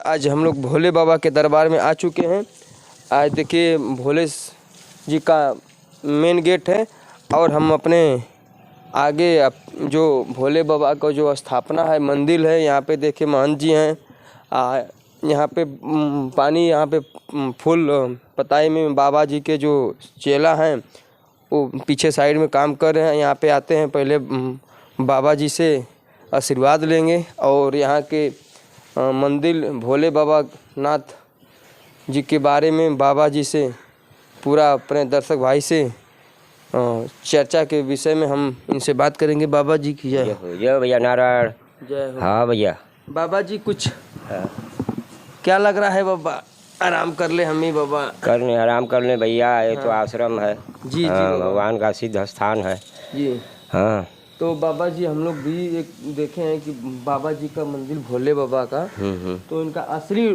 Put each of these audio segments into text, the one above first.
आज हम लोग भोले बाबा के दरबार में आ चुके हैं। आज देखिए भोले जी का मेन गेट है और हम अपने आगे जो भोले बाबा का जो स्थापना है मंदिर है, यहाँ पे देखिए महंत जी हैं। यहाँ पे पानी, यहाँ पे फूल पताई में बाबा जी के जो चेला हैं वो पीछे साइड में काम कर रहे हैं। यहाँ पे आते हैं, पहले बाबा जी से आशीर्वाद लेंगे और यहाँ के मंदिर भोले बाबा नाथ जी के बारे में बाबा जी से पूरा अपने दर्शक भाई से चर्चा के विषय में हम इनसे बात करेंगे। बाबा जी की जय। जय भैया, नारायण जय हो। हाँ भैया। बाबा जी कुछ क्या लग रहा है बाबा? आराम कर ले हम ही बाबा। करने आराम करने भैया, ये तो आश्रम है जी। हाँ, जी भगवान का सिद्ध स्थान है जी। हाँ। तो बाबा जी हम लोग भी एक देखे हैं कि बाबा जी का मंदिर भोले बाबा का, तो इनका असली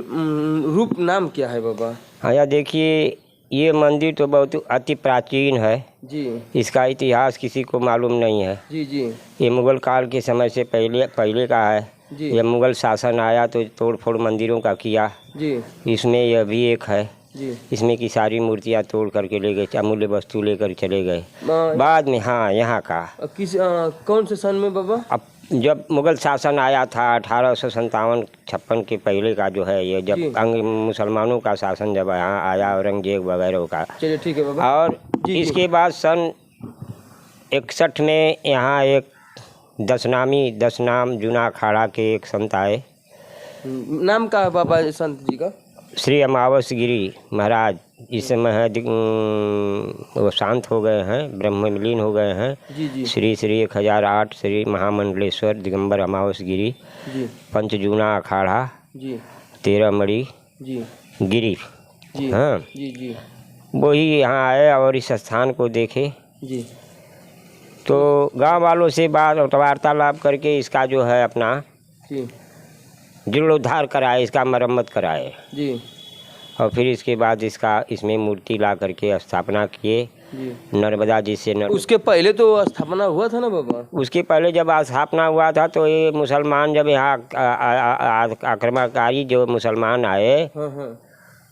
रूप नाम क्या है बाबा? हाँ यार, देखिए ये मंदिर तो बहुत अति प्राचीन है जी। इसका इतिहास किसी को मालूम नहीं है। जी जी। ये मुगल काल के समय से पहले का है जी। ये मुगल शासन आया तो तोड़ फोड़ मंदिरों का किया जी। इसमें यह भी एक है जी। इसमें की सारी मूर्तियाँ तोड़ करके ले गए, अमूल्य वस्तु लेकर चले गए बाद में। हाँ, यहाँ का किस कौन से सन में बाबा? अब जब मुगल शासन आया था 1857-56 के पहले का जो है, ये जब मुसलमानों का शासन जब यहाँ आया, औरंगजेब वगैरह का। चलिए ठीक है बाबा। और इसके बाद सन 61 में यहाँ एक दशनाम जूना अखाड़ा के एक संत आए। नाम का है बाबा संत जी का? श्री अमावस गिरी महाराज। इस समय है वो शांत हो गए हैं, ब्रह्म विलीन हो गए हैं। जी जी। श्री 1008 श्री महामंडलेश्वर दिगंबर अमावस गिरी जी। पंचजूना अखाड़ा जी। 13 मड़ी जी। गिरी। जी। हाँ जी जी। वही यहाँ आए और इस स्थान को देखे। जी। तो गांव वालों से बात और वार्तालाप करके इसका जो है अपना जी जीर्णोद्धार कराए, इसका मरम्मत कराए जी। और फिर इसके बाद इसमें मूर्ति ला करके स्थापना किए जी। नर्मदा जी से। उसके पहले तो स्थापना हुआ था ना बाबा? उसके पहले जब स्थापना हुआ था तो ये मुसलमान जब यहाँ आक्रमणकारी जो मुसलमान आए, हाँ।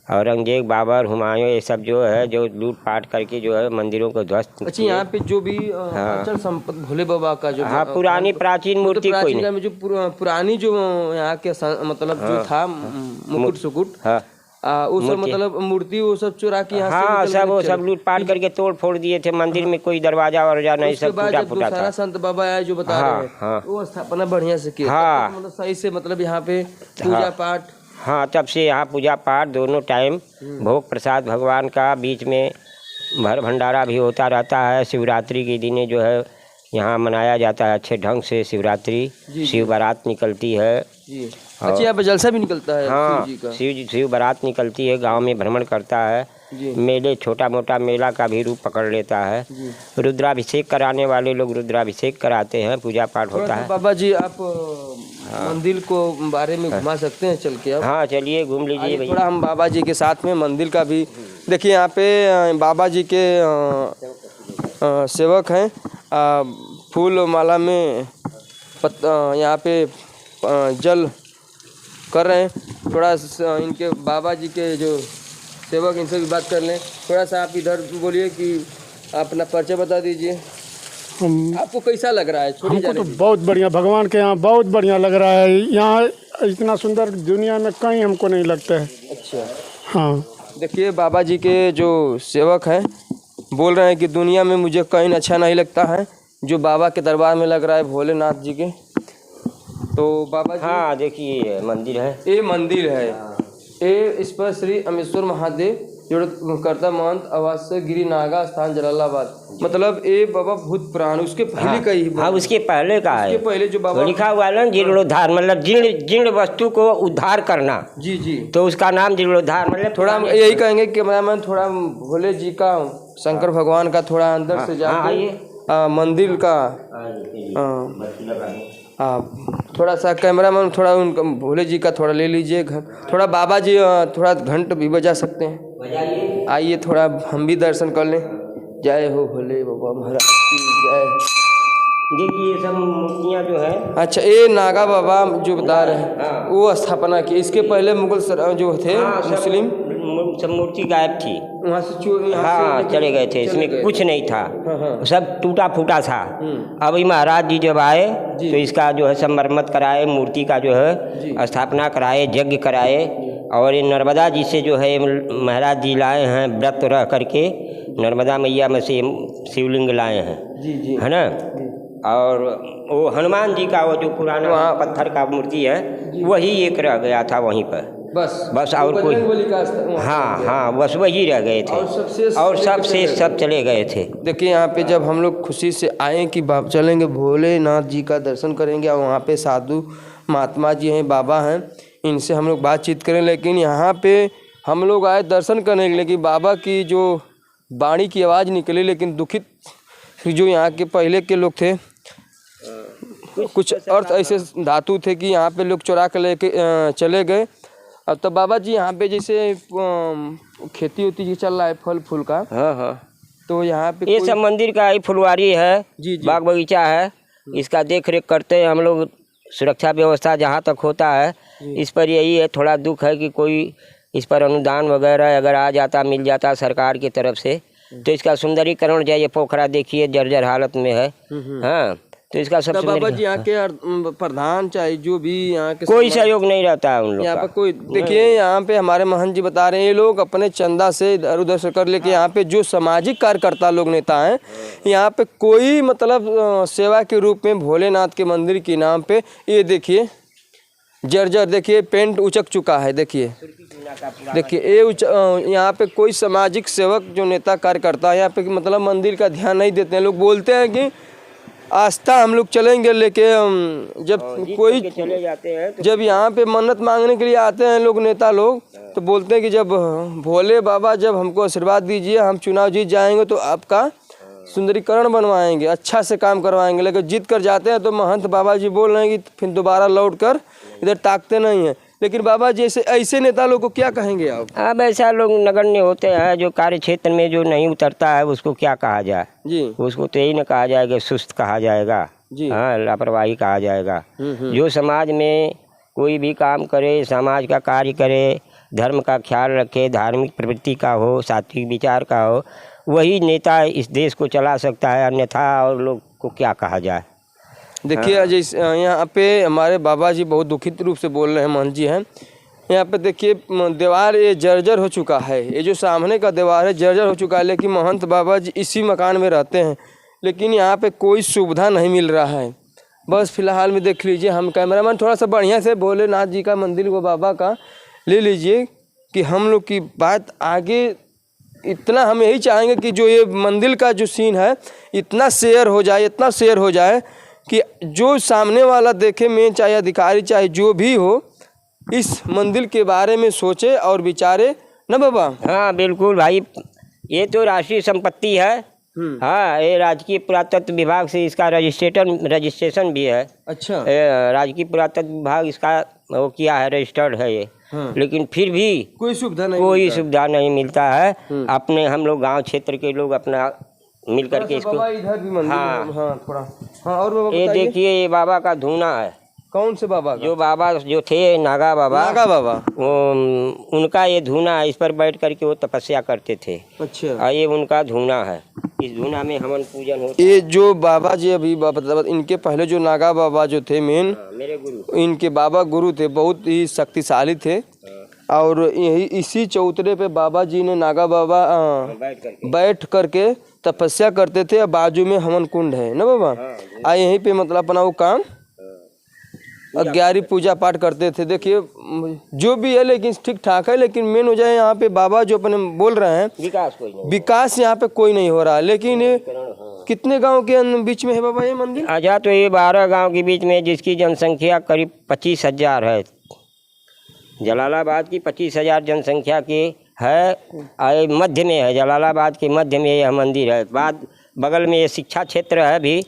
औरंगजेब, बाबर, हुमायूं, ये सब जो है जो लूटपाट करके जो है मंदिरों को ध्वस्त। अच्छा, यहाँ पे जो भी अचल संपत्ति भोले बाबा का जो हाँ पुरानी प्राचीन मूर्ति कोई नहीं, जो पुरानी जो यहाँ के मतलब जो था मुकुट सुकुट, वो सब मतलब मूर्ति वो सब चुरा के हाँ सब लूटपाट करके तोड़ फोड़ दिए थे। मंदिर में कोई दरवाजा वरजा नहीं, सब टूटा फूटा था। संत बाबा आए जो बता रहे हैं, वो स्थापना बढ़िया से की, मतलब सही से, मतलब यहाँ पे पूजा पाठ। हाँ, तब से यहाँ पूजा पाठ दोनों टाइम, भोग प्रसाद भगवान का, बीच में भर भंडारा भी होता रहता है। शिवरात्रि के दिन जो है यहाँ मनाया जाता है अच्छे ढंग से शिवरात्रि। शिव बारात निकलती है। अच्छा, यहाँ पे जलसा भी निकलता है? हाँ, शिव बारात निकलती है, गांव में भ्रमण करता है। मेले, छोटा मोटा मेला का भी रूप पकड़ लेता है। रुद्राभिषेक कराने वाले लोग रुद्राभिषेक कराते हैं, पूजा पाठ होता है। बाबा जी आप मंदिर को बारे में घुमा सकते हैं चल के? हाँ चलिए घूम लीजिए भैया। थोड़ा हम बाबा जी के साथ में मंदिर का भी देखिए। यहाँ पे बाबा जी के सेवक हैं, फूल माला में यहाँ पे जल कर रहे हैं। थोड़ा इनके बाबा जी के जो सेवक, इनसे भी बात कर लें। थोड़ा सा आप इधर बोलिए कि अपना परिचय बता दीजिए। आपको कैसा लग रहा है? हमको तो बहुत बढ़िया, भगवान के यहाँ बहुत बढ़िया लग रहा है। यहाँ इतना सुंदर दुनिया में कहीं हमको नहीं लगता है। अच्छा हाँ, देखिए बाबा जी के जो सेवक हैं बोल रहे हैं कि दुनिया में मुझे कहीं अच्छा नहीं लगता है जो बाबा के दरबार में लग रहा है, भोलेनाथ जी के। तो बाबा जी, हाँ देखिए मंदिर है, ये मंदिर है। ये इस पर श्री अमेश्वर महादेव कर्ता महंत आवास गिरी नागा स्थान जलालाबाद। मतलब ये बाबा भूत पुराण उसके पहले का ही। हाँ उसके पहले का है। उसके पहले जो बाबा लिखा हुआ है ना जीर्णोद्धार, मतलब जीर्ण वस्तु को उद्धार करना। जी जी। तो उसका नाम जीर्णोद्धार, मतलब थोड़ा हम यही कहेंगे कि मैं थोड़ा भोले जी का, शंकर भगवान का थोड़ा अंदर से जाके मंदिर का थोड़ा सा कैमरामैन थोड़ा उनका भोले जी का थोड़ा ले लीजिए। थोड़ा बाबा जी थोड़ा घंट भी बजा सकते हैं। आइए थोड़ा हम भी दर्शन कर लें। जय हो भोले बाबा महाराज की जय। देखिए ये सब मूर्तियाँ जो है, अच्छा, ये नागा बाबा जो बता रहे हैं वो स्थापना की। इसके पहले मुगल जो थे मुस्लिम सब मूर्ति गायब थी, वहाँ से हाँ चले गए थे, इसमें कुछ नहीं था, सब टूटा फूटा था। अब ये महाराज जी जब आए तो इसका जो है सब मरम्मत कराए, मूर्ति का जो है स्थापना कराए, यज्ञ कराए। और ये नर्मदा जी से जो है महाराज जी लाए हैं, व्रत रह करके नर्मदा मैया में से शिवलिंग लाए हैं, है ना। और वो हनुमान जी का वो जो पुराना पत्थर का मूर्ति है वही एक रह गया था वहीं पर, बस और कोई, हाँ बस वही रह गए थे, और सब शेष सब चले गए थे। देखिए यहाँ पे जब हम लोग खुशी से आए कि चलेंगे भोलेनाथ जी का दर्शन करेंगे, और वहाँ पे साधु महात्मा जी हैं, बाबा हैं, इनसे हम लोग बातचीत करें। लेकिन यहाँ पे हम लोग आए दर्शन करने के लिए कि बाबा की जो वाणी की आवाज़ निकली, लेकिन दुखित जो यहाँ के पहले के लोग थे, कुछ अर्थ ऐसे धातु थे कि यहाँ पे लोग चुरा कर लेके चले गए। अब तो बाबा जी यहाँ पे जैसे खेती होती है, चल रहा है फल फूल का, हाँ तो यहाँ पे ये सब मंदिर का ही फुलवारी है, बाग बगीचा है, इसका देख रेख करते हैं हम लोग। सुरक्षा व्यवस्था जहाँ तक होता है, इस पर यही है थोड़ा दुख है कि कोई इस पर अनुदान वगैरह अगर आ जाता, मिल जाता सरकार की तरफ से, तो इसका सुंदरीकरण जाइए, पोखरा देखिए जर्जर हालत में है, हाँ, तो इसका सब बाबा जी यहाँ के प्रधान चाहे जो भी यहाँ के कोई सहयोग नहीं रहता है उन लोग यहाँ पर कोई। देखिए यहाँ पे हमारे महंत जी बता रहे हैं, ये लोग अपने चंदा से इधर उधर से कर लेके यहाँ पे जो सामाजिक कार्यकर्ता लोग नेता हैं, यहाँ पे कोई मतलब सेवा के रूप में भोलेनाथ के मंदिर के नाम पे ये देखिए जर्जर, देखिए पेंट उचक चुका है, देखिए ये यहाँ पे कोई सामाजिक सेवक जो नेता कार्यकर्ता यहाँ पे मतलब मंदिर का ध्यान नहीं देते हैं। लोग बोलते हैं कि आस्था हम लोग चलेंगे लेके, जब कोई चले जाते हैं तो जब यहाँ पे मन्नत मांगने के लिए आते हैं लोग, नेता लोग, तो बोलते हैं कि जब भोले बाबा जब हमको आशीर्वाद दीजिए, हम चुनाव जीत जाएंगे तो आपका सुंदरीकरण बनवाएंगे, अच्छा से काम करवाएंगे। लेकिन जीत कर जाते हैं तो महंत बाबा जी बोल रहे हैं कि फिर दोबारा लौट कर इधर ताकते नहीं हैं। लेकिन बाबा जी ऐसे नेता लोग को क्या कहेंगे आप? अब ऐसा लोग नगण्य होते हैं जो कार्य क्षेत्र में जो नहीं उतरता है उसको क्या कहा जाए जी, उसको तो यही न कहा जाएगा, सुस्त कहा जाएगा, हाँ लापरवाही कहा जाएगा। जो समाज में कोई भी काम करे, समाज का कार्य करे, धर्म का ख्याल रखे, धार्मिक प्रवृत्ति का हो, सात्विक विचार का हो, वही नेता इस देश को चला सकता है, अन्यथा और लोग को क्या कहा जाए। देखिए जैसे यहाँ पे हमारे बाबा जी बहुत दुखित रूप से बोल रहे हैं, महंत जी हैं। यहाँ पे देखिए दीवार ये जर्जर हो चुका है, ये जो सामने का दीवार है जर्जर हो चुका है, लेकिन महंत बाबा जी इसी मकान में रहते हैं, लेकिन यहाँ पे कोई सुविधा नहीं मिल रहा है। बस फिलहाल में देख लीजिए, हम कैमरामैन थोड़ा सा बढ़िया से भोलेनाथ जी का मंदिर को बाबा का ले लीजिए कि हम लोग की बात आगे, इतना हम यही चाहेंगे कि जो ये मंदिर का जो सीन है इतना शेयर हो जाए, इतना शेयर हो जाए कि जो सामने वाला देखे, में चाहे अधिकारी चाहे जो भी हो, इस मंदिर के बारे में सोचे और विचारे ना बाबा। हाँ बिल्कुल भाई, ये तो राष्ट्रीय संपत्ति है, हाँ ये राजकीय पुरातत्व विभाग से इसका रजिस्ट्रेशन भी है। अच्छा, राजकीय पुरातत्व विभाग इसका वो किया है, रजिस्टर्ड है ये। लेकिन फिर भी कोई सुविधा नहीं मिलता है। अपने हम लोग गांव क्षेत्र के लोग अपना मिल करके इसको, इधर भी मंदिर हाँ थोड़ा, हाँ और बाबा ये देखिए ये बाबा का धूना है। कौन से बाबा का? जो बाबा जो थे नागा बाबा, वो उनका ये धूना है, इस पर बैठ करके वो तपस्या करते थे। अच्छा, ये उनका धूना है, इस धूना में हवन पूजन होता ये जो बाबा जी अभी इनके पहले जो नागा बाबा जो थे मेन, मेरे गुरु, इनके बाबा गुरु थे, बहुत ही शक्तिशाली थे। और यही इसी चौतरे पे बाबा जी ने नागा बाबा बैठ करके तपस्या करते थे। बाजू में हवन कुंड है ना बाबा, यहीं पे मतलब अपना वो काम 11 पूजा पाठ करते थे। देखिए जो भी है लेकिन ठीक ठाक है, लेकिन मेन हो जाए यहाँ पे बाबा जो अपने बोल रहे हैं विकास यहाँ पे कोई नहीं हो रहा है। लेकिन कितने गांव के बीच में है बाबा ये मंदिर? अच्छा, तो ये 12 गांव के बीच में, जिसकी जनसंख्या करीब 25,000 है। जलालाबाद की 25,000 जनसंख्या की है, मध्य में है, जलालाबाद के मध्य में यह मंदिर है। बाद बगल में ये शिक्षा क्षेत्र है भी,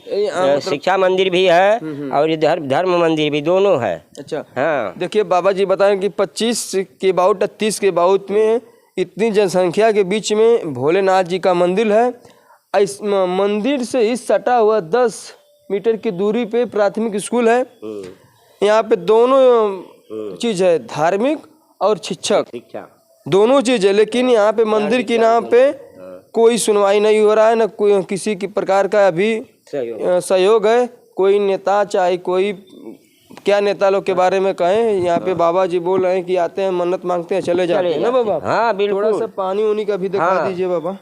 शिक्षा मंदिर भी है और इधर धर्म मंदिर भी, दोनों है। अच्छा, हाँ देखिए बाबा जी बताएं कि 25 के बाउट 30 के बाउट में इतनी जनसंख्या के बीच में भोलेनाथ जी का मंदिर है। इस मंदिर से ही सटा हुआ 10 मीटर की दूरी पे प्राथमिक स्कूल है। यहाँ पे दोनों चीज़ है, धार्मिक और शिक्षक शिक्षा दोनों चीज़ है। लेकिन यहाँ पे मंदिर के नाम पे कोई सुनवाई नहीं हो रहा है, न कोई किसी की प्रकार का अभी सहयोग है। कोई नेता चाहे कोई क्या नेता लोग के बारे में कहें, यहाँ पे बाबा जी बोल रहे हैं कि आते हैं मन्नत मांगते हैं चले जाते हैं ना बाबा। हाँ बिल्कुल। थोड़ा सा पानी उनी का भी दिखा हाँ। दीजिए बाबा।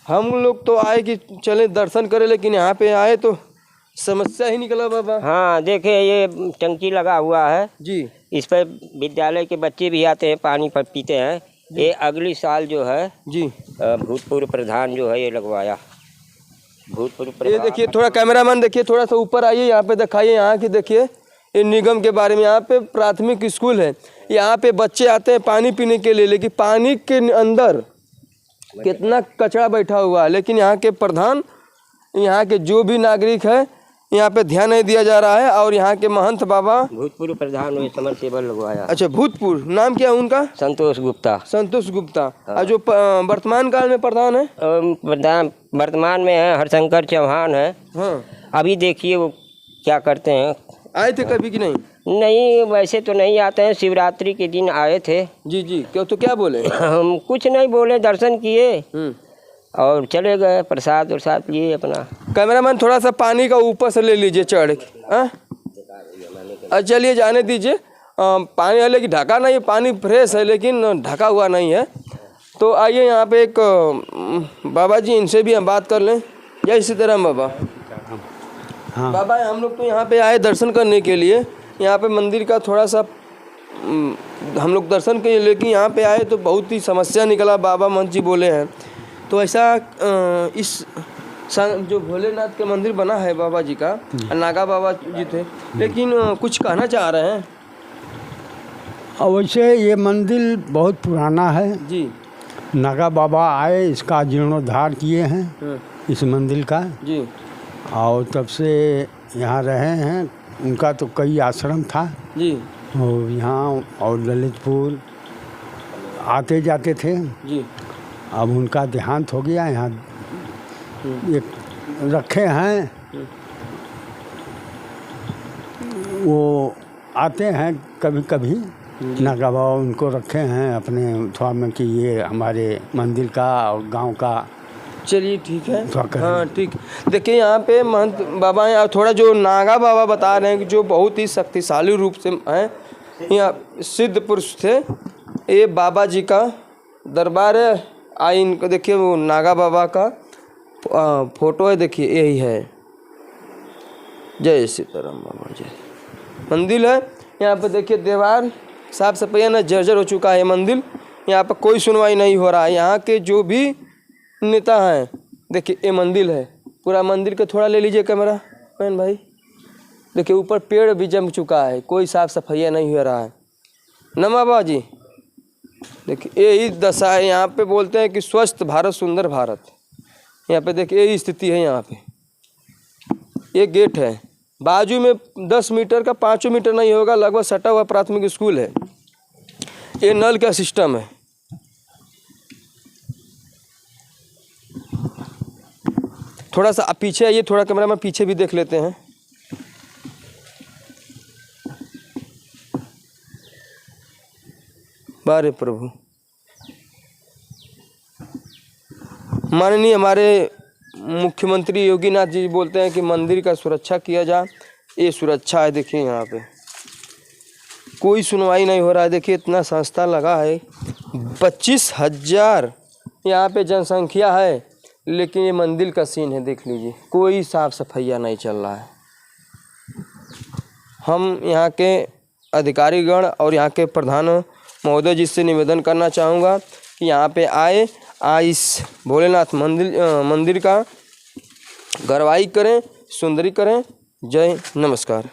हम लोग तो आए कि चले दर्शन करें, लेकिन यहाँ पे आए तो समस्या ही निकला बाबा। हाँ देखिए ये टंकी लगा हुआ है जी इस पर विद्यालय के बच्चे भी आते हैं, पानी पीते हैं। ये अगली साल जो है जी भूतपूर्व प्रधान जो है ये लगवाया, भूतपूर्व ये प्रधान। देखिए थोड़ा कैमरामैन देखिए, थोड़ा सा ऊपर आइए, यहाँ पे दिखाइए, यहाँ की देखिए ये निगम के बारे में। यहाँ पे प्राथमिक स्कूल है, यहाँ पे बच्चे आते हैं पानी पीने के लिए, लेकिन पानी के अंदर कितना कचरा बैठा हुआ है। लेकिन यहाँ के प्रधान, यहाँ के जो भी नागरिक है, यहाँ पे ध्यान नहीं दिया जा रहा है। और यहाँ के महंत बाबा भूतपूर्व प्रधान हुए समरसेबल लगवाया। अच्छा भूतपूर्व नाम क्या है उनका? संतोष गुप्ता। संतोष गुप्ता। और जो वर्तमान काल में प्रधान है? प्रधान वर्तमान में है हरशंकर चौहान है। हाँ अभी देखिए वो क्या करते हैं। आए थे कभी कि नहीं? नहीं वैसे तो नहीं आते हैं, शिवरात्रि के दिन आए थे। जी जी क्यों, तो क्या बोले? हम कुछ नहीं बोले, दर्शन किए और चले गए, प्रसाद उरसाद लिए अपना। कैमरामैन थोड़ा सा पानी का ऊपर से ले लीजिए चढ़ के। चलिए जाने दीजिए। पानी है लेकिन ढका नहीं है, पानी फ्रेश है लेकिन ढका हुआ नहीं है। तो आइए यहाँ पे एक बाबा जी, इनसे भी हम बात कर लें। जय सीताराम बाबा। हाँ बाबा हम लोग तो यहाँ पे आए दर्शन करने के लिए। यहाँ पे मंदिर का थोड़ा सा हम लोग दर्शन किए, लेकिन यहाँ पे आए तो बहुत ही समस्या निकला। बाबा महंत जी बोले हैं तो ऐसा इस जो भोलेनाथ का मंदिर बना है बाबा जी का, नागा बाबा जी थे, लेकिन कुछ कहना चाह रहे हैं। अवश्य ये मंदिर बहुत पुराना है जी नागा बाबा आए, इसका जीर्णोद्धार किए हैं इस मंदिर का जी। और तब से यहाँ रहे हैं। उनका तो कई आश्रम था जी और यहाँ और ललितपुर आते जाते थे। जी अब उनका देहांत हो गया। यहाँ एक रखे हैं, वो आते हैं कभी कभी। नागा बाबा उनको रखे हैं अपने थोड़ा में कि ये हमारे मंदिर का और गांव का। चलिए ठीक है। स्वागत है। हाँ ठीक। देखिए यहाँ पे महंत बाबा हैं और थोड़ा जो नागा बाबा बता रहे हैं कि जो बहुत ही शक्तिशाली रूप से हैं, यहाँ सिद्ध पुरुष थे। ये बाबा जी का दरबार है। आई इनको देखिए, वो नागा बाबा का फोटो है, देखिए यही है। जय सीताराम बाबा। जय मंदिर है। यहाँ पे देखिए दीवार साफ सफाई ना जर्जर हो चुका है मंदिर। यहाँ पर कोई सुनवाई नहीं हो रहा है। यहाँ के जो भी नेता हैं, देखिए ये मंदिर है पूरा। मंदिर के थोड़ा ले लीजिए कैमरा मैन भाई। देखिए ऊपर पेड़ भी जम चुका है, कोई साफ सफाई नहीं हो रहा है। नमा बाबा जी देखिए यही दशा है। यहाँ पे बोलते हैं कि स्वस्थ भारत सुंदर भारत। यहाँ पे देखिए यही स्थिति है। यहाँ पे ये गेट है, बाजू में 10 मीटर का 5 मीटर नहीं होगा लगभग सटा हुआ प्राथमिक स्कूल है। ये नल का सिस्टम है। थोड़ा सा पीछे आइए, थोड़ा कैमरा में पीछे भी देख लेते हैं। बारे प्रभु। माननीय हमारे मुख्यमंत्री योगीनाथ जी बोलते हैं कि मंदिर का सुरक्षा किया जाए। ये सुरक्षा है। देखिए यहाँ पे कोई सुनवाई नहीं हो रहा है। देखिए इतना संस्था लगा है, 25,000 यहाँ पे जनसंख्या है, लेकिन ये मंदिर का सीन है। देख लीजिए कोई साफ सफाइया नहीं चल रहा है। हम यहाँ के अधिकारीगण और यहाँ के प्रधान महोदय जी से निवेदन करना चाहूँगा कि यहाँ पे आए इस भोलेनाथ मंदिर का गरवाई करें, सुंदरी करें। जय नमस्कार।